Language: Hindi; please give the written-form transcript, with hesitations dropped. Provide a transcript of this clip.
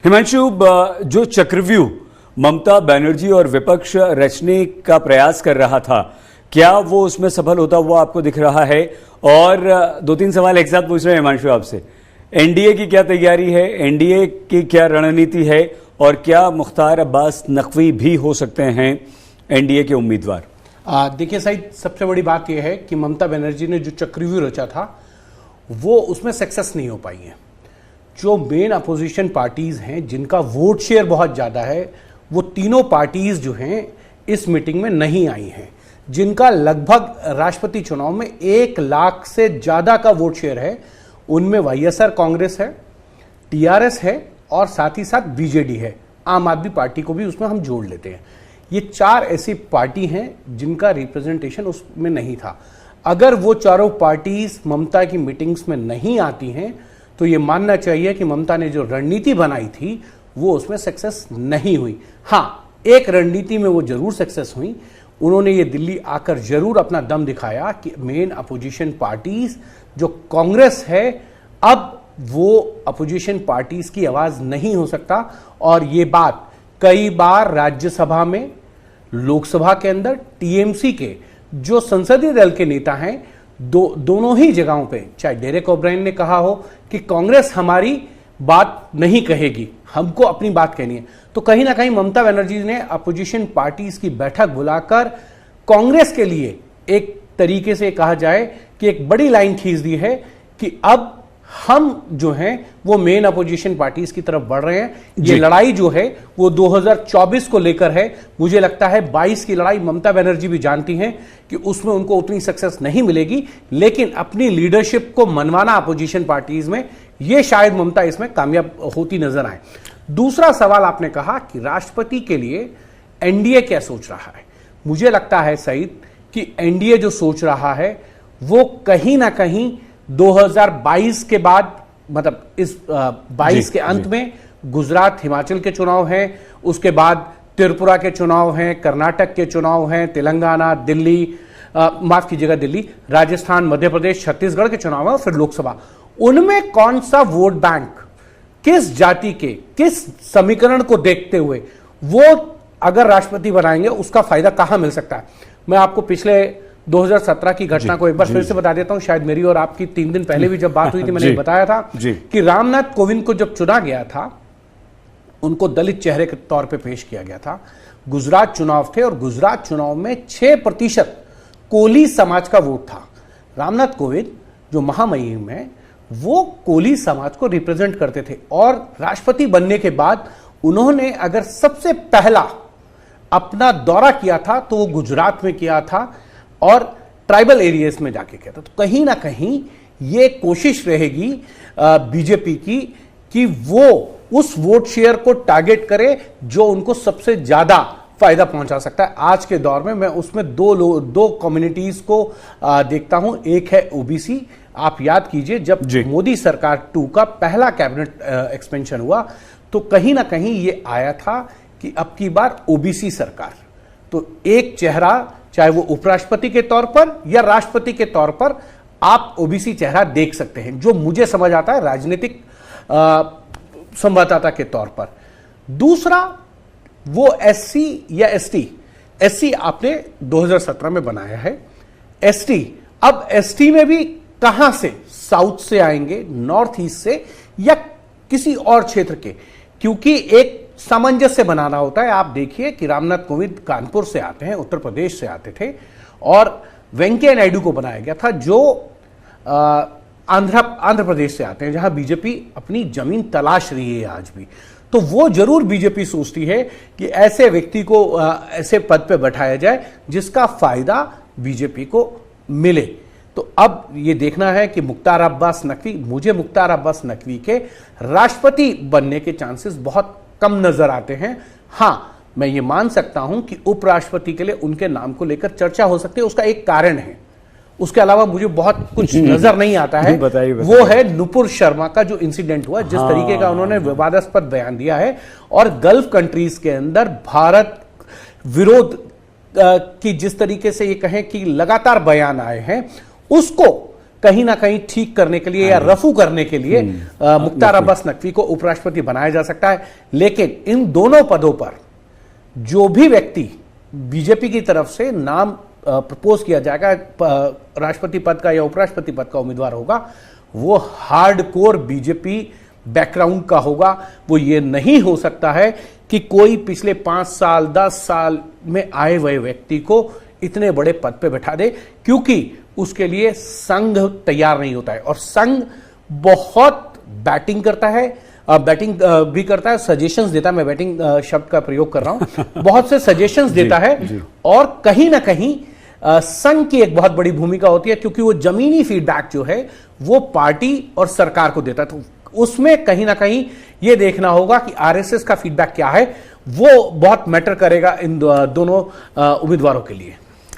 हिमांशु, जो चक्रव्यूह ममता बनर्जी और विपक्ष रचने का प्रयास कर रहा था, क्या वो उसमें सफल होता हुआ आपको दिख रहा है? और दो तीन सवाल एक साथ पूछ रहे हैं हिमांशु आपसे। एनडीए की क्या तैयारी है, एनडीए की क्या रणनीति है, और क्या मुख्तार अब्बास नकवी भी हो सकते हैं एनडीए के उम्मीदवार? देखिए सईद, सबसे बड़ी बात यह है कि ममता बनर्जी ने जो चक्रव्यूह रचा था वो उसमें सक्सेस नहीं हो पाई है। जो मेन अपोजिशन पार्टीज हैं जिनका वोट शेयर बहुत ज्यादा है, वो तीनों पार्टीज जो हैं इस मीटिंग में नहीं आई हैं, जिनका लगभग राष्ट्रपति चुनाव में 1 लाख से ज्यादा का वोट शेयर है। उनमें वाईएसआर कांग्रेस है, टीआरएस है और साथ ही साथ बीजेडी है। आम आदमी पार्टी को भी उसमें हम जोड़ लेते हैं। ये 4 ऐसी पार्टी हैं जिनका रिप्रेजेंटेशन उसमें नहीं था। अगर वो चारों पार्टीज ममता की मीटिंग्स में नहीं आती हैं तो ये मानना चाहिए कि ममता ने जो रणनीति बनाई थी वो उसमें सक्सेस नहीं हुई। हाँ, एक रणनीति में वो जरूर सक्सेस हुई। उन्होंने ये दिल्ली आकर जरूर अपना दम दिखाया कि मेन अपोजिशन पार्टीज जो कांग्रेस है, अब वो अपोजिशन पार्टीज की आवाज नहीं हो सकता। और ये बात कई बार राज्यसभा में, लोकसभा के अंदर टीएमसी के जो संसदीय दल के नेता हैं, दोनों ही जगहों पे, चाहे डेरेक ओब्रायन ने कहा हो कि कांग्रेस हमारी बात नहीं कहेगी, हमको अपनी बात कहनी है, तो कहीं ना कहीं ममता बनर्जी ने अपोजिशन पार्टीज की बैठक बुलाकर कांग्रेस के लिए एक तरीके से कहा जाए कि एक बड़ी लाइन खींच दी है कि अब हम जो हैं वो मेन अपोजिशन पार्टीज की तरफ बढ़ रहे हैं। ये लड़ाई जो है वो 2024 को लेकर है। मुझे लगता है 22 की लड़ाई ममता बनर्जी भी जानती हैं कि उसमें उनको उतनी सक्सेस नहीं मिलेगी, लेकिन अपनी लीडरशिप को मनवाना अपोजिशन पार्टीज में, ये शायद ममता इसमें कामयाब होती नजर आए। दूसरा सवाल आपने कहा कि राष्ट्रपति के लिए एनडीए क्या सोच रहा है। मुझे लगता है सईद कि एनडीए जो सोच रहा है वो कहीं ना कहीं 2022 के बाद, मतलब इस 22 के अंत में गुजरात हिमाचल के चुनाव हैं, उसके बाद त्रिपुरा के चुनाव हैं, कर्नाटक के चुनाव हैं, तेलंगाना, दिल्ली, माफ कीजिएगा दिल्ली, राजस्थान, मध्य प्रदेश, छत्तीसगढ़ के चुनाव हैं, फिर लोकसभा। उनमें कौन सा वोट बैंक, किस जाति के, किस समीकरण को देखते हुए वो अगर राष्ट्रपति बनाएंगे, उसका फायदा कहां मिल सकता है। मैं आपको पिछले 2017 की घटना को एक बार फिर से बता देता हूं। शायद मेरी और आपकी 3 दिन पहले भी जब बात हुई थी, मैंने बताया था कि रामनाथ कोविंद को जब चुना गया था, उनको दलित चेहरे के तौर पे पेश किया गया था। गुजरात चुनाव थे और गुजरात चुनाव में 6% कोली समाज का वोट था। रामनाथ कोविंद जो महामहिम है, वो कोली समाज को रिप्रेजेंट करते थे, और राष्ट्रपति बनने के बाद उन्होंने अगर सबसे पहला अपना दौरा किया था तो वो गुजरात में किया था और ट्राइबल एरियाज में जाके किया था। तो कहीं ना कहीं ये कोशिश रहेगी बीजेपी की कि वो उस वोट शेयर को टारगेट करे जो उनको सबसे ज्यादा फायदा पहुंचा सकता है। आज के दौर में मैं उसमें दो कम्युनिटीज को देखता हूं। एक है ओबीसी। आप याद कीजिए, जब मोदी सरकार 2 का पहला कैबिनेट एक्सपेंशन हुआ तो कहीं ना कहीं ये आया था कि अब की बार ओबीसी सरकार, तो एक चेहरा, चाहे वो उपराष्ट्रपति के तौर पर या राष्ट्रपति के तौर पर, आप ओबीसी चेहरा देख सकते हैं, जो मुझे समझ आता है राजनीतिक संवाददाता के तौर पर। दूसरा, वो एससी या एसटी। एससी आपने 2017 में बनाया है, एसटी, अब एसटी में भी कहां से, साउथ से आएंगे, नॉर्थ ईस्ट से, या किसी और क्षेत्र के, क्योंकि एक सामंजस्य बनाना होता है। आप देखिए कि रामनाथ कोविंद कानपुर से आते हैं, उत्तर प्रदेश से आते थे, और वेंकैया नायडू को बनाया गया था जो आंध्र प्रदेश से आते हैं, जहां बीजेपी अपनी जमीन तलाश रही है आज भी। तो वो जरूर बीजेपी सोचती है कि ऐसे व्यक्ति को ऐसे पद पे बैठाया जाए जिसका फायदा बीजेपी को मिले। तो अब ये देखना है कि मुख्तार अब्बास नकवी, मुझे मुख्तार अब्बास नकवी के राष्ट्रपति बनने के चांसेस बहुत कम नजर आते हैं। हां, मैं ये मान सकता हूं कि उपराष्ट्रपति के लिए उनके नाम को लेकर चर्चा हो सकती है, उसका एक कारण है। उसके अलावा मुझे बहुत कुछ नजर नहीं आता है। बताइए। वो है नुपुर शर्मा का जो इंसिडेंट हुआ, जिस तरीके का उन्होंने विवादास्पद बयान दिया है, और गल्फ कंट्रीज के अंदर भारत विरोध की जिस तरीके से ये कहें कि लगातार बयान आए हैं, उसको कहीं ना कहीं ठीक करने के लिए या रफू करने के लिए मुख्तार अब्बास नकवी को उपराष्ट्रपति बनाया जा सकता है। लेकिन इन दोनों पदों पर जो भी व्यक्ति बीजेपी की तरफ से नाम प्रपोज किया जाएगा, राष्ट्रपति पद का या उपराष्ट्रपति पद का उम्मीदवार होगा, वो हार्डकोर बीजेपी बैकग्राउंड का होगा। वो ये नहीं हो सकता है कि कोई पिछले 5 साल 10 साल में आए हुए व्यक्ति को इतने बड़े पद पे बैठा दे, क्योंकि उसके लिए संघ तैयार नहीं होता है। और संघ बहुत बैटिंग करता है, बैटिंग भी करता है, सजेशंस देता है। मैं बैटिंग शब्द का प्रयोग कर रहा हूं। बहुत से सजेशंस देता है और कहीं ना कहीं संघ की एक बहुत बड़ी भूमिका होती है, क्योंकि वो जमीनी फीडबैक जो है वो पार्टी और सरकार को देता है। तो उसमें कहीं ना कहीं ये देखना होगा कि आरएसएस का फीडबैक क्या है, वो बहुत मैटर करेगा इन दोनों उम्मीदवारों के लिए।